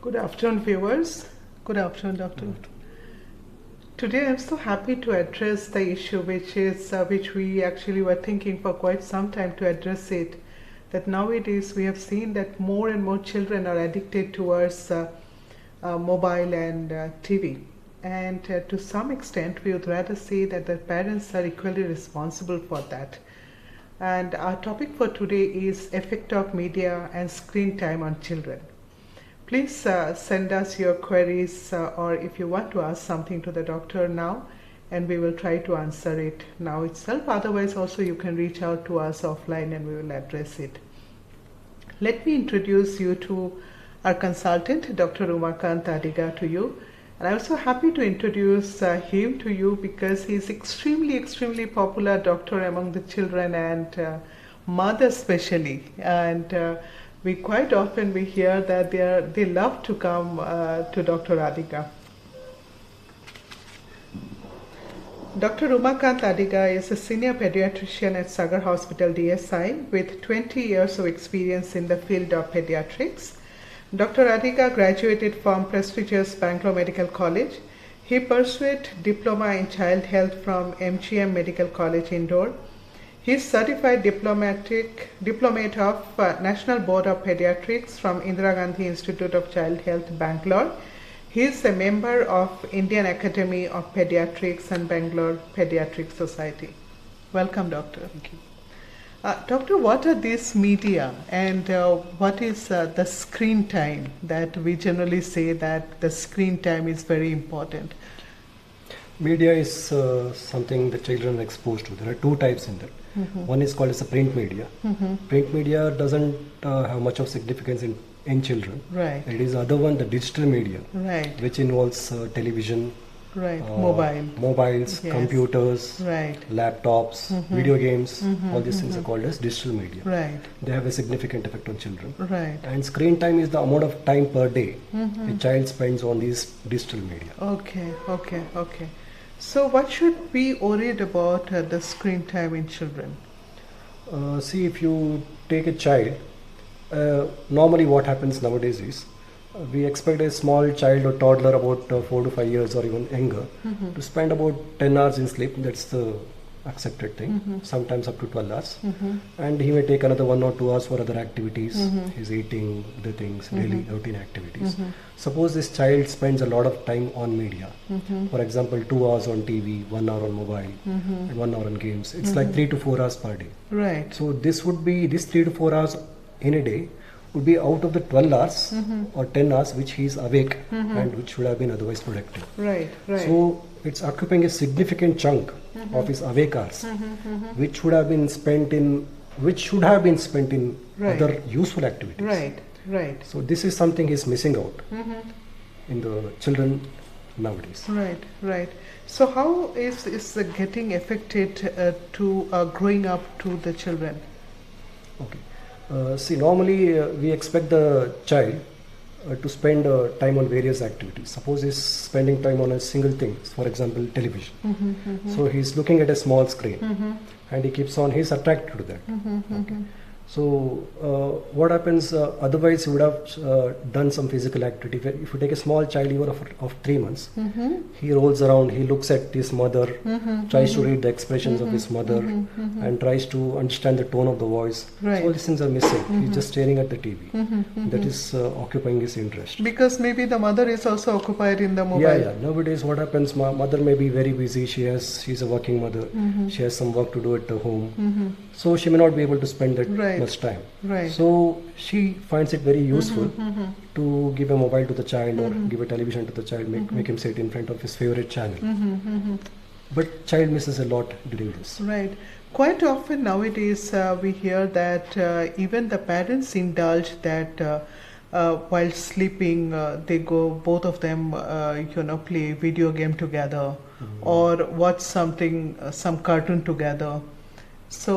Good afternoon, viewers. Good afternoon, Doctor. Today, I'm so happy to address the issue, which we actually were thinking for quite some time to address it. That nowadays we have seen that more and more children are addicted towards mobile and TV, and to some extent, we would rather say that the parents are equally responsible for that. And our topic for today is effect of media and screen time on children. Please send us your queries or if you want to ask something to the doctor now, and we will try to answer it now itself. Otherwise, also you can reach out to us offline and we will address it. Let me introduce you to our consultant, Dr. Umakant Adiga, to you. And I'm so happy to introduce him to you because he's extremely popular doctor among the children and mothers especially. And we quite often we hear that they love to come to Dr. Adiga. Dr. Umakant Adiga is a senior pediatrician at Sagar Hospital DSI with 20 years of experience in the field of pediatrics. Dr. Adiga graduated from prestigious Bangalore Medical College. He pursued diploma in child health from MGM Medical College, Indore. He is certified diplomate of National Board of Pediatrics from Indira Gandhi Institute of Child Health, Bangalore. He is a member of Indian Academy of Pediatrics and Bangalore Pediatric Society. Welcome, Doctor. Thank you. Doctor, what are these media and what is the screen time that we generally say that the screen time is very important? Media is something the children are exposed to. There are two types in that. Mm-hmm. One is called as a print media. Mm-hmm. Print media doesn't have much of significance in children. Right. It is the other one, the digital media, right, which involves television, right, mobiles, yes, computers, right, laptops, mm-hmm, video games. Mm-hmm, all these mm-hmm, things are called as digital media. Right. They have a significant effect on children. Right. And screen time is the amount of time per day mm-hmm, a child spends on these digital media. Okay. So what should we worried about the screen time in children? See, if you take a child, normally what happens nowadays is we expect a small child or toddler about 4 to 5 years or even younger Mm-hmm. to spend about 10 hours in sleep. That's the accepted thing, Mm-hmm. sometimes up to 12 hours. Mm-hmm. And he may take another 1 or 2 hours for other activities, Mm-hmm. his eating, the things, Mm-hmm. daily routine activities. Mm-hmm. Suppose this child spends a lot of time on media. Mm-hmm. For example, 2 hours on TV, 1 hour on mobile, Mm-hmm. and 1 hour on games. It's Mm-hmm. like 3 to 4 hours per day. Right. So this 3 to 4 hours in a day would be out of the 12 hours Mm-hmm. or 10 hours which he is awake Mm-hmm. and which should have been otherwise productive. Right. So it's occupying a significant chunk Mm-hmm. of his awake hours, Mm-hmm. which should have been spent in Right. other useful activities. Right. So this is something he's missing out Mm-hmm. in the children nowadays. Right. So how is getting affected to growing up to the children? Okay. See, normally we expect the child to spend time on various activities. Suppose he's spending time on a single thing, for example, television. Mm-hmm. So he's looking at a small screen Mm-hmm. and he's attracted to that. Mm-hmm. Okay. So what happens, otherwise he would have done some physical activity. If you take a small child even of 3 months, Mm-hmm. he rolls around, he looks at his mother, Mm-hmm. tries to read the expressions of his mother, Mm-hmm. and tries to understand the tone of the voice. Right. So all these things are missing. He's just staring at the TV. Mm-hmm. That is occupying his interest. Because maybe the mother is also occupied in the mobile. Yeah. Nowadays what happens, mother may be very busy. She's a working mother. Mm-hmm. She has some work to do at the home. Mm-hmm. So she may not be able to spend that Right. much time. Right. So she finds it very useful Mm-hmm. to give a mobile to the child or Mhm. give a television to the child, make him sit in front of his favorite channel. Mm-hmm. But child misses a lot during this. Right. Quite often nowadays we hear that even the parents indulge that while sleeping they go, both of them play video game together or watch some cartoon together. So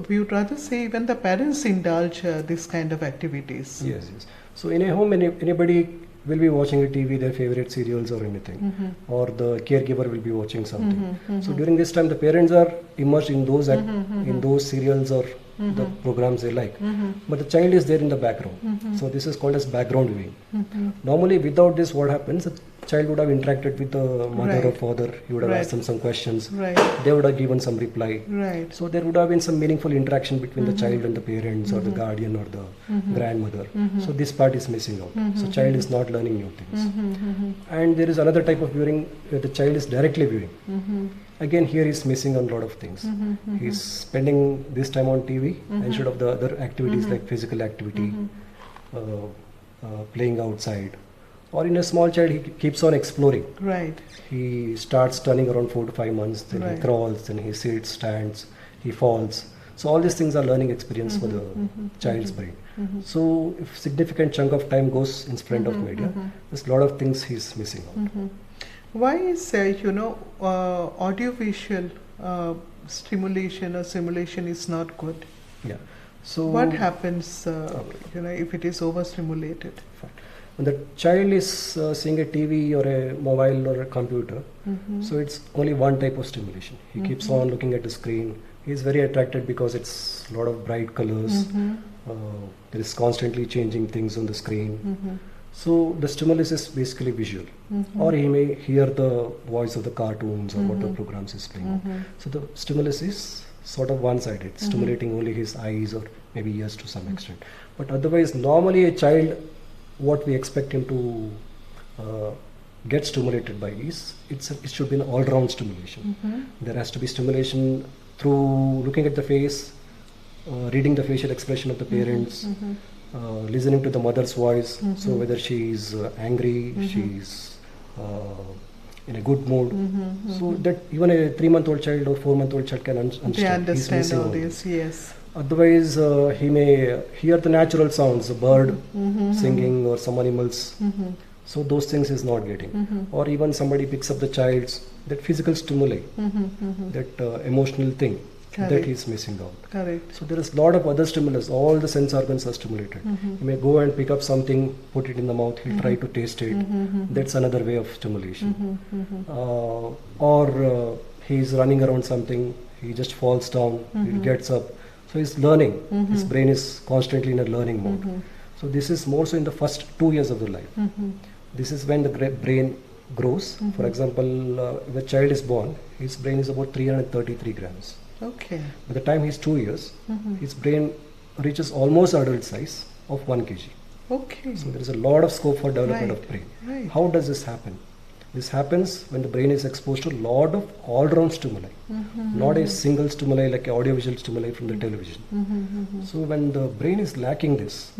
we would rather say even the parents indulge this kind of activities. Yes. So in a home, anybody will be watching a TV, their favorite serials or anything, or the caregiver will be watching something. So during this time, the parents are immersed in those in those serials or the programs they like. But the child is there in the background. So this is called as background viewing. Normally without this, what happens, the child would have interacted with the mother or father. He would have asked them some questions. They would have given some reply. So there would have been some meaningful interaction between the child and the parents or the guardian or the grandmother. So this part is missing out. So child is not learning new things. And there is another type of viewing where the child is directly viewing. Again, here he's missing on a lot of things. He's spending this time on TV instead of the other activities like physical activity, playing outside. Or in a small child, he keeps on exploring. He starts turning around 4 to 5 months, then he crawls, then he sits, stands, he falls. So all these things are learning experience for the child's brain. So if significant chunk of time goes in front of media, there's a lot of things he's missing out. Why is audiovisual stimulation or simulation is not good? Yeah. So what happens if it is overstimulated? When the child is seeing a TV or a mobile or a computer, so it's only one type of stimulation. He keeps on looking at the screen. He's very attracted because it's a lot of bright colors. There is constantly changing things on the screen. So the stimulus is basically visual, or he may hear the voice of the cartoons or what the programs is playing. So the stimulus is sort of one-sided, stimulating only his eyes or maybe ears to some extent. But otherwise, normally a child, what we expect him to get stimulated by is, it should be an all-round stimulation. There has to be stimulation through looking at the face, reading the facial expression of the parents, listening to the mother's voice, so whether she is angry, she's in a good mood, so that even a 3-month-old child or 4-month-old child can understand. They understand all this, yes. Otherwise, he may hear the natural sounds, a bird singing or some animals. So those things is not getting. Or even somebody picks up the child's, that physical stimuli, that emotional thing. That he's missing out. So there is a lot of other stimulus. All the sense organs are stimulated. He may go and pick up something, put it in the mouth. He'll try to taste it. That's another way of stimulation. Or he's running around something. He just falls down. He gets up. So he's learning. His brain is constantly in a learning mode. So this is more so in the first 2 years of the life. This is when the brain grows. For example, if a child is born, his brain is about 333 grams. By the time he's 2 years, his brain reaches almost adult size of 1 kg. So there is a lot of scope for development of brain. How does this happen? This happens when the brain is exposed to a lot of all-round stimuli, not a single stimuli like audiovisual stimuli from the television. So when the brain is lacking this,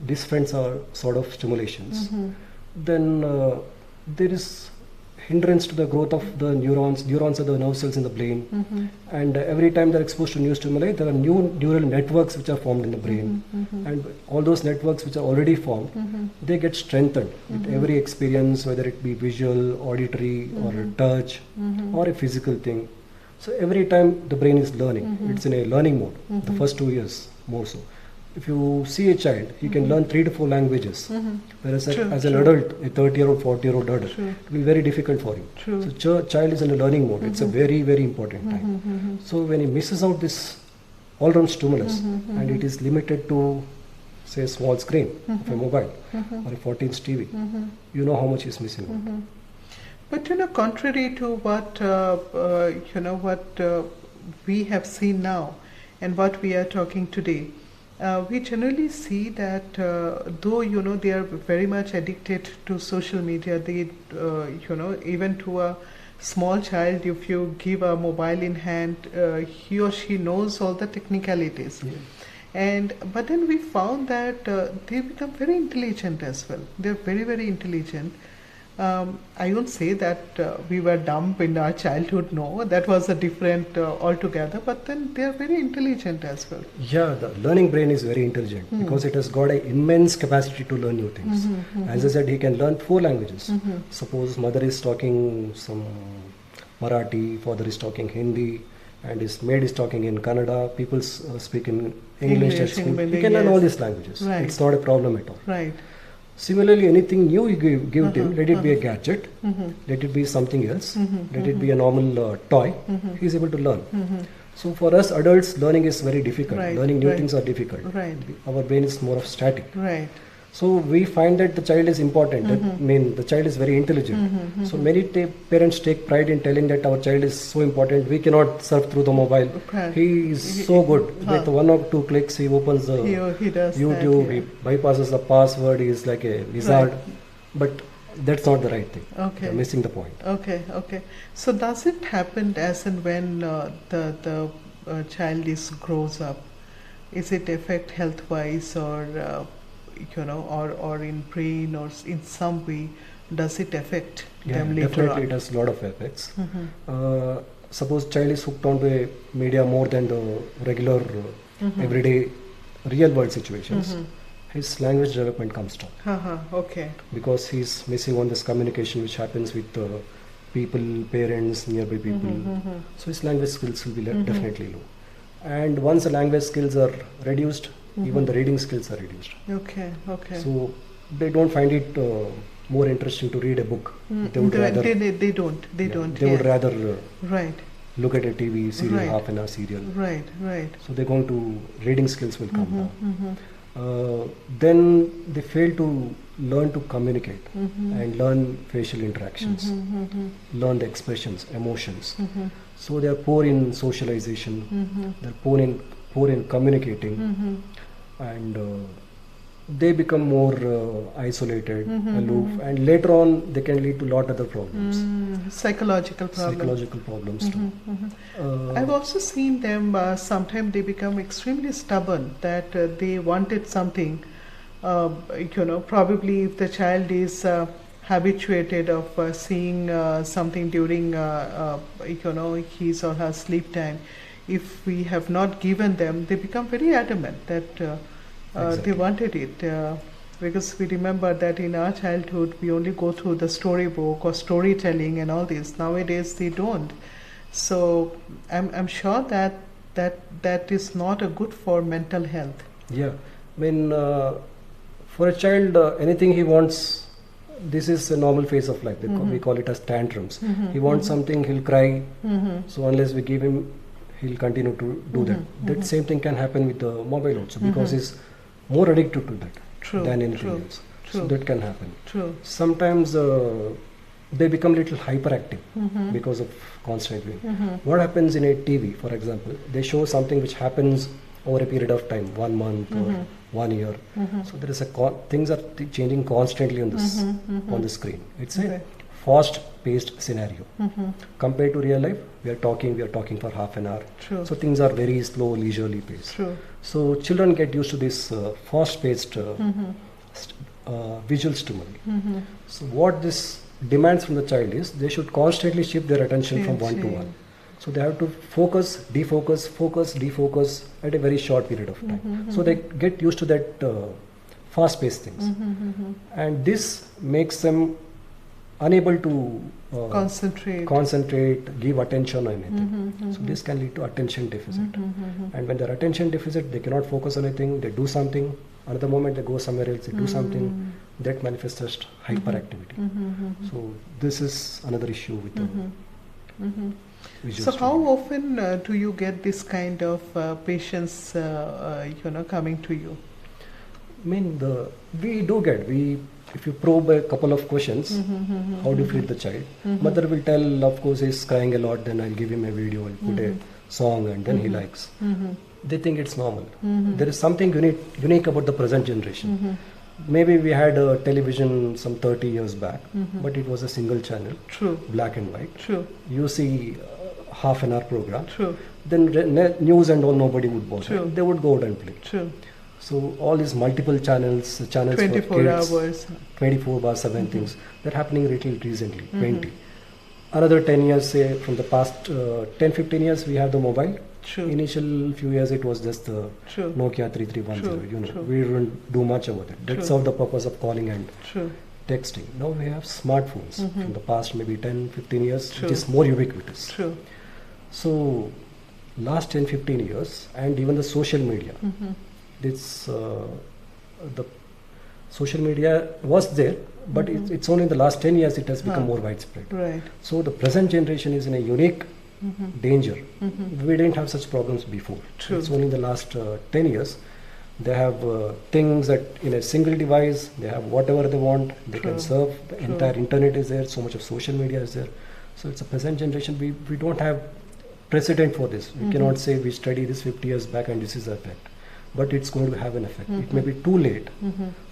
different sort of stimulations, then there is hindrance to the growth of the neurons. Neurons are the nerve cells in the brain, and every time they're exposed to new stimuli, there are new neural networks which are formed in the brain, and all those networks which are already formed, they get strengthened with every experience, whether it be visual, auditory, or a touch, or a physical thing. So every time the brain is learning, it's in a learning mode, the first 2 years more so. If you see a child, he can learn 3 to 4 languages, whereas as an adult, a 30-year-old, 40-year-old adult, it will be very difficult for him. So child is in a learning mode. It's a very, very important time. So when he misses out this all-round stimulus, and it is limited to, say, a small screen of a mobile or a 14-inch TV, you know how much he's missing out. But contrary to what we have seen now and what we are talking today, we generally see that though they are very much addicted to social media, they even to a small child, if you give a mobile in hand, he or she knows all the technicalities. But then we found that they become very intelligent as well. They're very, very intelligent. I won't say that we were dumb in our childhood, no, that was a different altogether, but then they are very intelligent as well. Yeah, the learning brain is very intelligent because it has got an immense capacity to learn new things. As I said, he can learn 4 languages. Suppose mother is talking some Marathi, father is talking Hindi, and his maid is talking in Kannada, people speak in English at school. He can learn all these languages. It's not a problem at all. Similarly, anything new you give him, let it be a gadget, let it be something else, let it be a normal toy, he is able to learn. So for us adults, learning is very difficult. Right, Learning new right. things are difficult. Right. Our brain is more of static. Right. So we find that the child is important. That, I mean, the child is very intelligent. So many parents take pride in telling that our child is so important. We cannot surf through the mobile. Right. He is so good. Huh. With 1 or 2 clicks, he opens the He does YouTube. that, He bypasses the password. He is like a wizard. Right. But that's not the right thing. Okay. You're missing the point. Okay, okay. So does it happen as and when the child grows up? Is it affect health-wise, or or in brain, or in some way? Does it affect them later Definitely on? it has a lot of effects. Suppose child is hooked onto a media more than the regular everyday real world situations, his language development comes down Okay. because he's missing on this communication which happens with people, parents, nearby people. So his language skills will be definitely low. And once the language skills are reduced, even the reading skills are reduced. Okay, okay. So they don't find it more interesting to read a book. They would rather They don't. They don't. They would yes. rather Right. look at a TV serial, Right. half an hour serial. Right. Right. So they're going to reading skills will come down. Then they fail to learn to communicate and learn facial interactions, learn the expressions, emotions. So they are poor in socialization. They're poor in communicating, and they become more isolated, aloof, and later on they can lead to a lot other problems. Psychological problems. Psychological problems too. I've also seen them, sometimes they become extremely stubborn, that they wanted something, probably if the child is habituated of seeing something during, his or her sleep time, if we have not given them, they become very adamant that they wanted it. Because we remember that in our childhood, we only go through the storybook or storytelling and all this. Nowadays, they don't. So I'm sure that is not a good for mental health. Yeah, I mean, for a child, anything he wants, this is a normal phase of life. We call it as tantrums. He wants something, he'll cry. So unless we give him, he'll continue to do that. That same thing can happen with the mobile also, because he's more addicted to that than anything else. So that can happen. True. Sometimes they become little hyperactive because of constant viewing. What happens in a TV, for example, they show something which happens over a period of time, 1 month or 1 year. So there is things are changing constantly on this on the screen. It's a fast-paced scenario. Compared to real life, we are talking for half an hour. True. So things are very slow, leisurely paced. True. So children get used to this fast-paced visual stimuli. So what this demands from the child is they should constantly shift their attention from one to one. So they have to focus, defocus at a very short period of time. So they get used to that fast-paced things. And this makes them unable to concentrate, give attention on anything. So this can lead to attention deficit. And when they're attention deficit, they cannot focus on anything, they do something, another moment they go somewhere else, they do something, that manifests as hyperactivity. So this is another issue with the visual So how stimuli. often do you get this kind of patients, coming to you? I mean, we do get, if you probe a couple of questions, how do you feed the child? Mother will tell, of course, he's crying a lot, then I'll give him a video, I'll put a song, and then he likes. They think it's normal. There is something unique about the present generation. Maybe we had a television some 30 years back, but it was a single channel, True. black and white. True. You see half an hour program. True. Then news and all, nobody would bother. True. They would go out and play. True. So all these multiple channels 24 for kids, hours. 24/7 things, they're happening recently, 20. Another 10 years, say from the past 10-15 years, we have the mobile. True. Initial few years it was just the True. Nokia 3310. True, true. We didn't do much about it. That True. served the purpose of calling and True. texting. Now we have smartphones from the past maybe 10-15 years, True. which is more ubiquitous. True. So last 10-15 years, and even the social media, this the social media was there, but it's only in the last 10 years it has become more widespread. Right. So the present generation is in a unique danger. We didn't have such problems before. True. It's only in the last 10 years they have things that in a single device they have whatever they want. They True. can surf. The True. entire internet is there. So much of social media is there. So it's a present generation. We don't have precedent for this. We cannot say we study this 50 years back and this is the effect. But it's going to have an effect. It may be too late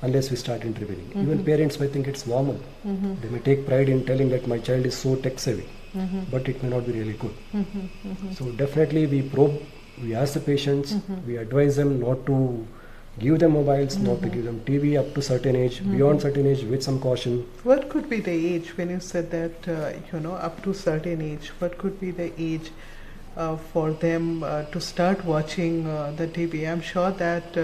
unless we start intervening. Even parents may think it's normal. They may take pride in telling that my child is so tech savvy, but it may not be really good. So definitely we probe, we ask the patients, we advise them not to give them mobiles, not to give them TV up to certain age, beyond certain age with some caution. What could be the age when you said that, up to certain age? What could be the age for them to start watching the TV? I'm sure that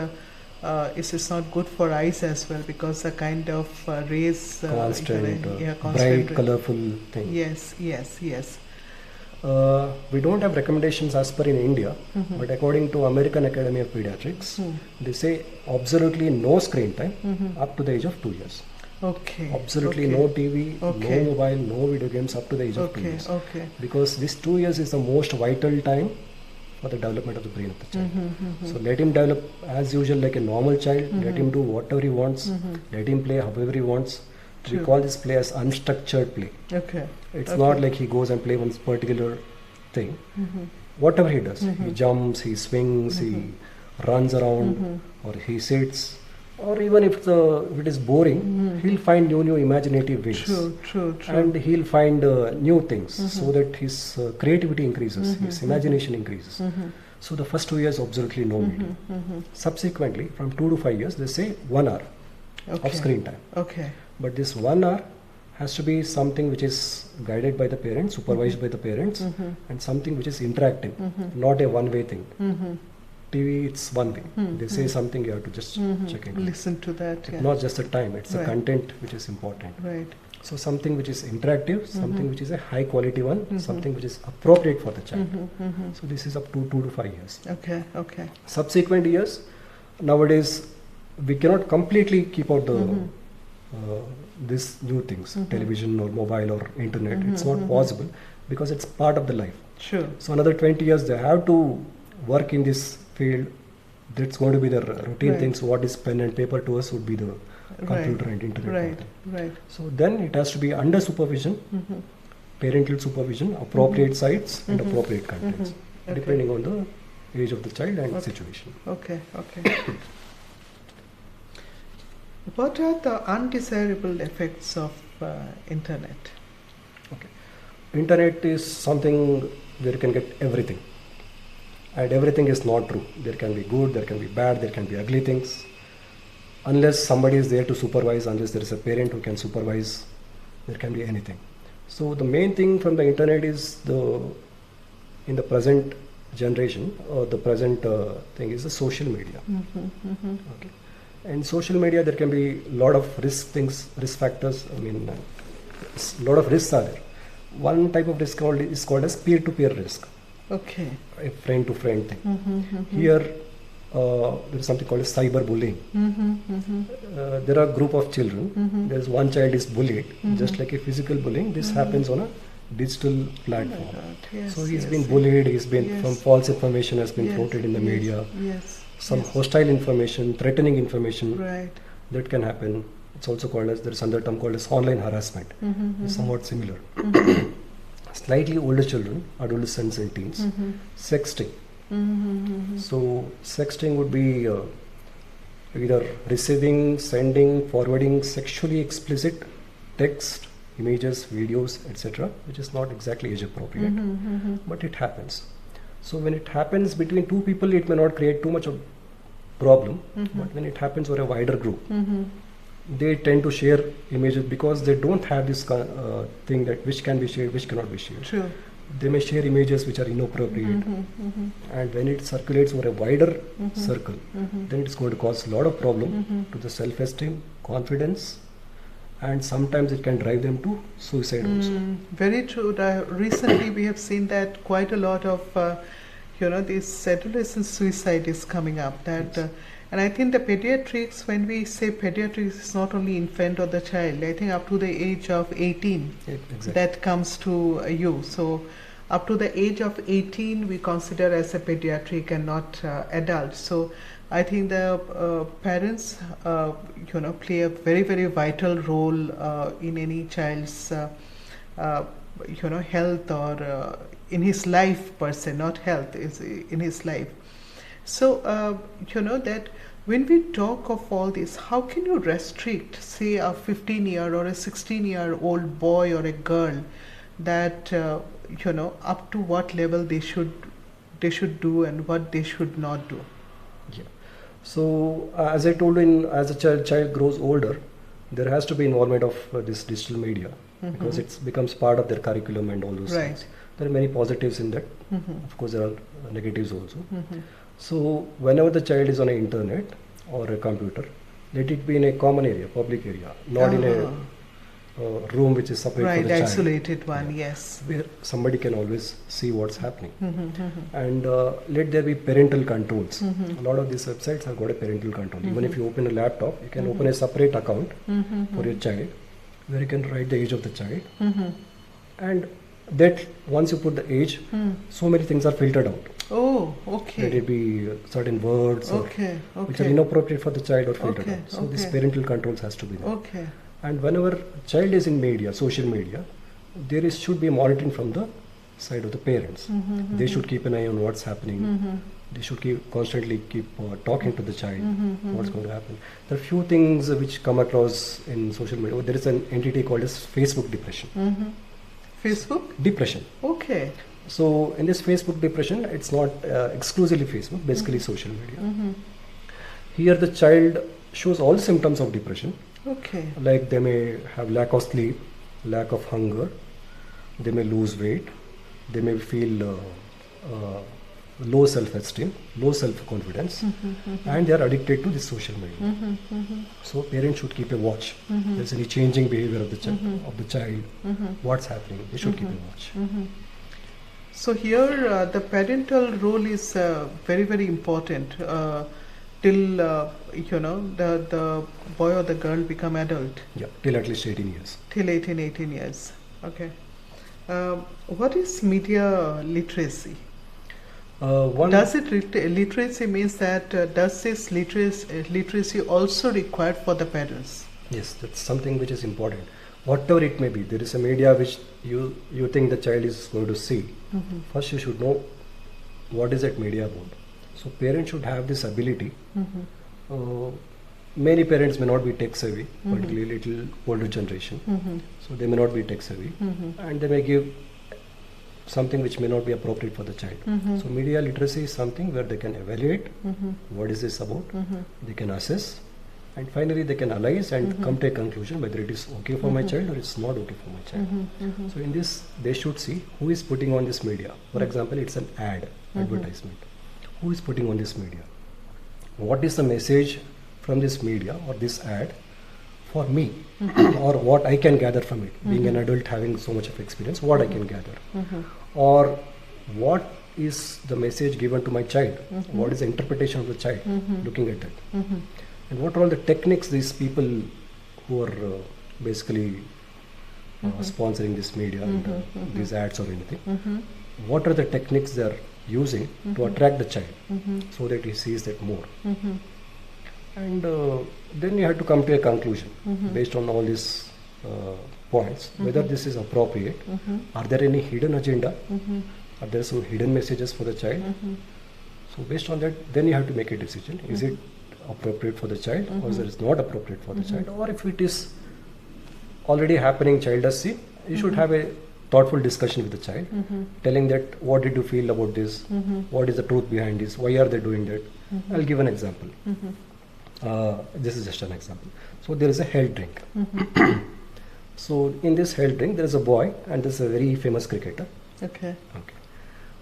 it's not good for eyes as well, because the kind of rays, Constant, constant bright, ray- colorful thing. Yes. We don't have recommendations as per in India, but according to American Academy of Pediatrics, they say absolutely no screen time up to the age of 2 years. Okay. Absolutely okay. no TV, Okay. no mobile, no video games up to the age of 2 Okay. years. Okay. Because this 2 years is the most vital time for the development of the brain of the child. So let him develop as usual like a normal child. Let him do whatever he wants. Let him play however he wants. We True. call this play as unstructured play. Okay. It's Okay. not like he goes and play one particular thing. Whatever he does, he jumps, he swings, he runs around, or he sits, or even if it is boring, he'll find new imaginative ways. True. And he'll find new things so that his creativity increases, his imagination increases. So the first 2 years, absolutely no video. Subsequently, from 2 to 5 years, they say 1 hour Okay. of screen time. Okay. But this 1 hour has to be something which is guided by the parents, supervised by the parents, and something which is interactive, not a one-way thing. TV, it's one way. They say something, you have to just check it. Listen to that. Yeah. Not just the time, it's the Right. content which is important. Right. So something which is interactive, something which is a high quality one, something which is appropriate for the child. So this is up to 2 to 5 years. Okay. Okay. Subsequent years, nowadays, we cannot completely keep out the these new things, television or mobile or internet. It's not possible because it's part of the life. Sure. So another 20 years, they have to work in this field. That's going to be the routine Right. things. What is pen and paper to us would be the computer and internet. Right. Right. So then it has to be under supervision, parental supervision, appropriate sites and appropriate contents, Okay. depending on the age of the child and situation. Okay. What are the undesirable effects of internet? Internet is something where you can get everything. And everything is not true. There can be good, there can be bad, there can be ugly things. Unless somebody is there to supervise, unless there is a parent who can supervise, there can be anything. So the main thing from the internet is in the present generation, or the present thing is the social media. Okay. And social media, there can be a lot of risk factors. I mean, a lot of risks are there. One type of risk is called as peer-to-peer risk, Okay. a friend-to-friend thing. Here, there is something called as cyberbullying. There are a group of children. There is one child is bullied, just like a physical bullying. This happens on a digital platform. Yes, So he's yes, been yes. bullied. He's been Yes. from false information has been Yes, floated in the yes, media. Yes. Some yes. hostile information, threatening information Right. that can happen. It's also called as, there's another term called as online harassment. It's somewhat similar. Slightly older children, adolescents and teens, sexting. So sexting would be either receiving, sending, forwarding sexually explicit text, images, videos, etc., which is not exactly age appropriate, but it happens. So when it happens between two people, it may not create too much of problem, but when it happens over a wider group, they tend to share images because they don't have this thing that which can be shared, which cannot be shared. True. They may share images which are inappropriate, and when it circulates over a wider circle, then it's going to cause a lot of problem to the self-esteem, confidence, and sometimes it can drive them to suicide also. Very true. Recently, we have seen that quite a lot of, this adolescent suicide is coming up. That, Yes. and I think the pediatrics, when we say pediatrics, it's not only infant or the child. I think up to the age of 18, Exactly. that comes to you. So, up to the age of 18 we consider as a pediatric and not adult. So I think the parents play a very, very vital role in any child's health or in his life per se, not health, is in his life. So that when we talk of all this, how can you restrict, say, a 15-year or a 16-year-old boy or a girl that up to what level they should do and what they should not do? Yeah. So as I told you, as a child grows older, there has to be involvement of this digital media, because it becomes part of their curriculum and all those things. There are many positives in that. Of course, there are negatives also. So whenever the child is on an internet or a computer, let it be in a common area, public area, not in a room which is separate for the child. Isolated one, yes. Where somebody can always see what's happening. And let there be parental controls. A lot of these websites have got a parental control. Even if you open a laptop, you can open a separate account for your child, where you can write the age of the child. And that once you put the age, so many things are filtered out. Oh, okay. Let it be certain words which are inappropriate for the child or filtered out. So this parental controls has to be there. Okay. And whenever child is in media, social media, there should be monitoring from the side of the parents. They should keep an eye on what's happening. They should constantly keep talking to the child, what's going to happen. There are few things which come across in social media. There is an entity called as Facebook depression. Facebook? Depression. Okay. So in this Facebook depression, it's not exclusively Facebook, basically social media. Here the child shows all symptoms of depression. Okay. Like they may have lack of sleep, lack of hunger, they may lose weight, they may feel low self-esteem, low self-confidence, and they are addicted to this social media. So parents should keep a watch. There's any changing behavior of the child, what's happening, they should keep a watch. So here the parental role is very, very important till the boy or the girl become adult. Yeah, till at least 18 years. Till 18 years. Okay. What is media literacy? Does literacy means that does this literacy also required for the parents? Yes, that's something which is important. Whatever it may be, there is a media which you think the child is going to see. First you should know what is that media about. So parents should have this ability. Many parents may not be tech savvy, particularly little older generation. So they may not be tech savvy, and they may give something which may not be appropriate for the child. So media literacy is something where they can evaluate what is this about, they can assess, and finally they can analyze and come to a conclusion whether it is okay for my child or it's not okay for my child. So in this they should see who is putting on this media. For example, it's an advertisement. Who is putting on this media? What is the message from this media or this ad for me, or what I can gather from it, being an adult having so much of experience, what I can gather, or what is the message given to my child, what is the interpretation of the child looking at that, and what are all the techniques these people who are basically sponsoring this media and these ads or anything, what are the techniques they are using to attract the child so that he sees that more. And then you have to come to a conclusion based on all these points, whether this is appropriate. Are there any hidden agenda? Are there some hidden messages for the child? So based on that, then you have to make a decision. Is it appropriate for the child, or is it not appropriate for the child? Or if it is already happening, child does see, you should have a thoughtful discussion with the child, telling that what did you feel about this, what is the truth behind this, why are they doing that. I'll give an example. This is just an example. So there is a health drink. So in this health drink there is a boy, and this is a very famous cricketer. Okay.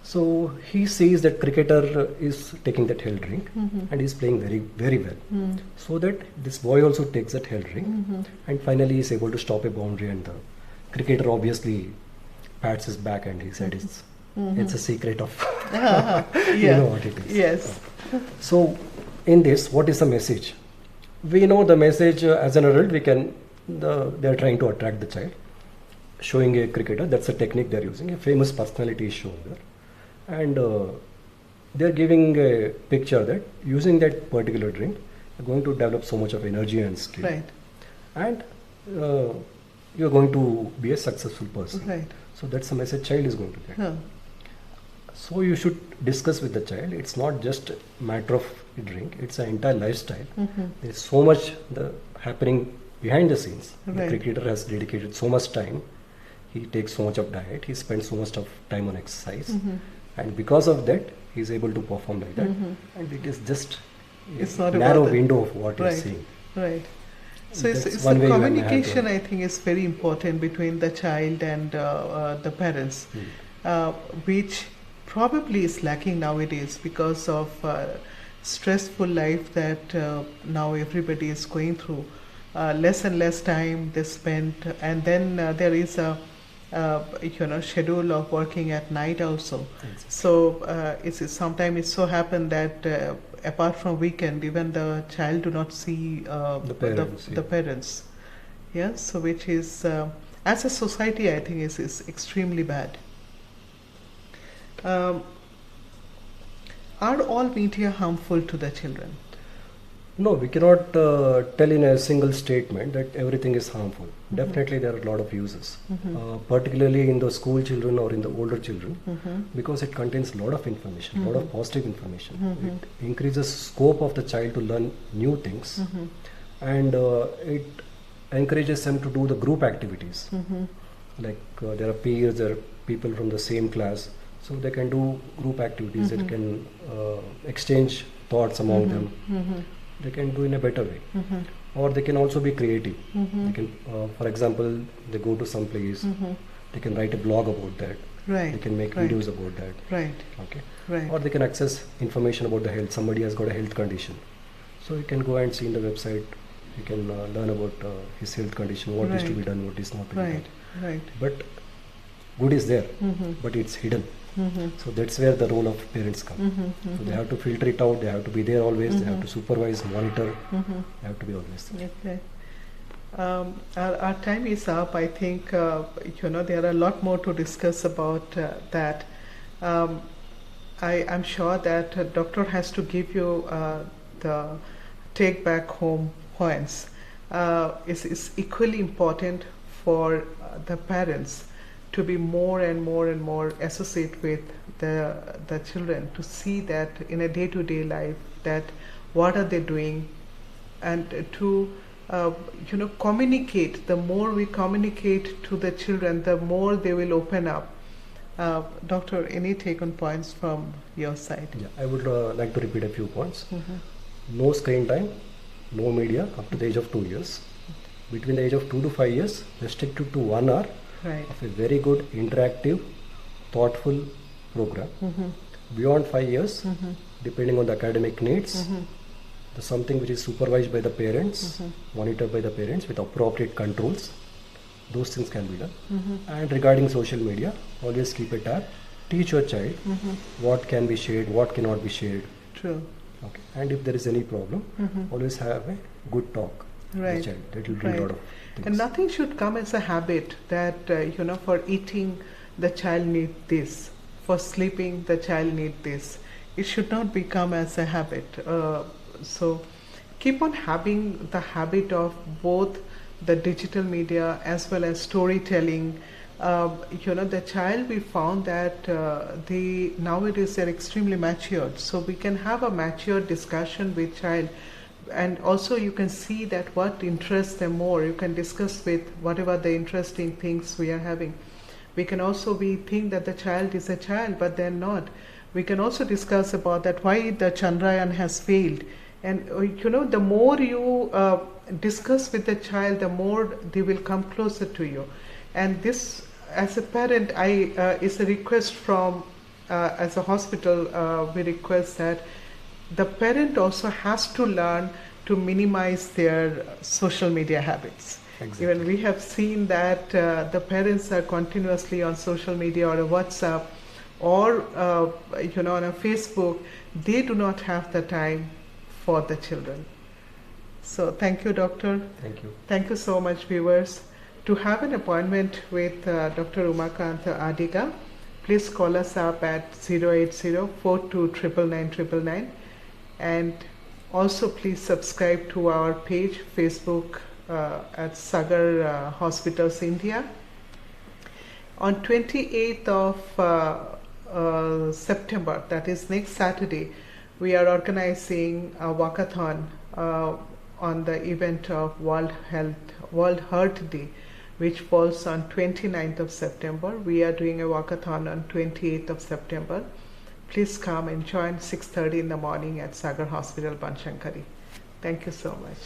So he sees that cricketer is taking that health drink and he's playing very, very well. So that this boy also takes that health drink and finally is able to stop a boundary, and the cricketer obviously pats his back and he said it's a secret of you know what it is. Yes. So in this, what is the message? We know the message as an adult, they are trying to attract the child. showing a cricketer. That's a technique they're using. A famous personality is shown there, and they're giving a picture that using that particular drink, you're going to develop so much of energy and skill, Right. and you're going to be a successful person. Right. So that's the message child is going to get. Huh. So you should discuss with the child. It's not just a matter of a drink. It's an entire lifestyle. There's so much happening behind the scenes. The Right. cricketer has dedicated so much time. He takes so much of diet. He spends so much of time on exercise, and because of that, he's able to perform like that. And it is just It's a not narrow about the- window of what you're Right. seeing. Right. So it's That's the one way when I have to- communication, I think, is very important between the child and the parents, which probably is lacking nowadays because of stressful life that now everybody is going through. Less and less time they spend, and then there is a schedule of working at night also. Exactly. So sometimes it so happen that apart from weekend, even the child do not see The parents, the yeah. parents. Yeah, so which is as a society, I think is extremely bad. Are all media harmful to the children? No, we cannot tell in a single statement that everything is harmful. Definitely, there are a lot of uses, particularly in the school children or in the older children, because it contains a lot of information, a lot of positive information. It increases scope of the child to learn new things, and it encourages them to do the group activities. Like there are peers, there are people from the same class, so they can do group activities. They can exchange thoughts among them. They can do in a better way, or they can also be creative. They can, for example, they go to some place, they can write a blog about that. Right. They can make Right. videos about that. Right. Okay, Right. or they can access information about the health. Somebody has got a health condition, so you can go and see in the website. You can learn about his health condition, what is to be Right. done, what is not to be Right. done. Right. But good is there, but it's hidden. So that's where the role of parents come. So they have to filter it out. They have to be there always. They have to supervise, monitor. They have to be always there. Okay. Our time is up. I think there are a lot more to discuss about that. I'm sure that doctor has to give you the take back home points. Is equally important for the parents to be more and more and more associate with the children, to see that in a day-to-day life that what are they doing, and to communicate. The more we communicate to the children, the more they will open up. Doctor, any take on points from your side? Yeah, I would like to repeat a few points. No screen time, no media up to the age of 2 years. Between the age of 2 to 5 years, restricted to 1 hour Right. of a very good, interactive, thoughtful program. Beyond 5 years, depending on the academic needs, the something which is supervised by the parents, monitored by the parents with appropriate controls, those things can be done. And regarding social media, always keep a tab. Teach your child what can be shared, what cannot be shared. True. Okay. And if there is any problem, always have a good talk with Right. the child. That will bring a Right. lot of things. And nothing should come as a habit that, for eating, the child need this. For sleeping, the child need this. It should not become as a habit. So keep on having the habit of both the digital media as well as storytelling. The child, we found that they nowadays they're extremely matured. So we can have a mature discussion with child, and also you can see that what interests them more. You can discuss with whatever the interesting things we are having. We can also think that the child is a child, but they're not. We can also discuss about that why the Chandrayaan has failed. And the more you discuss with the child, the more they will come closer to you. And this, as a parent, is a request from, as a hospital, we request that the parent also has to learn to minimize their social media habits. Exactly. Even we have seen that the parents are continuously on social media or a WhatsApp or on a Facebook. They do not have the time for the children. So thank you, doctor. Thank you. Thank you so much, viewers. To have an appointment with Dr. Umakant Adiga, please call us up at 080-429999, and also please subscribe to our page Facebook at Sagar Hospitals India. On 28th of September, that is next Saturday, we are organizing a walkathon on the event of World Heart Day, which falls on 29th of September. We are doing a walkathon on 28th of September. Please come and join 6:30 in the morning at Sagar Hospital, Banshankari. Thank you so much.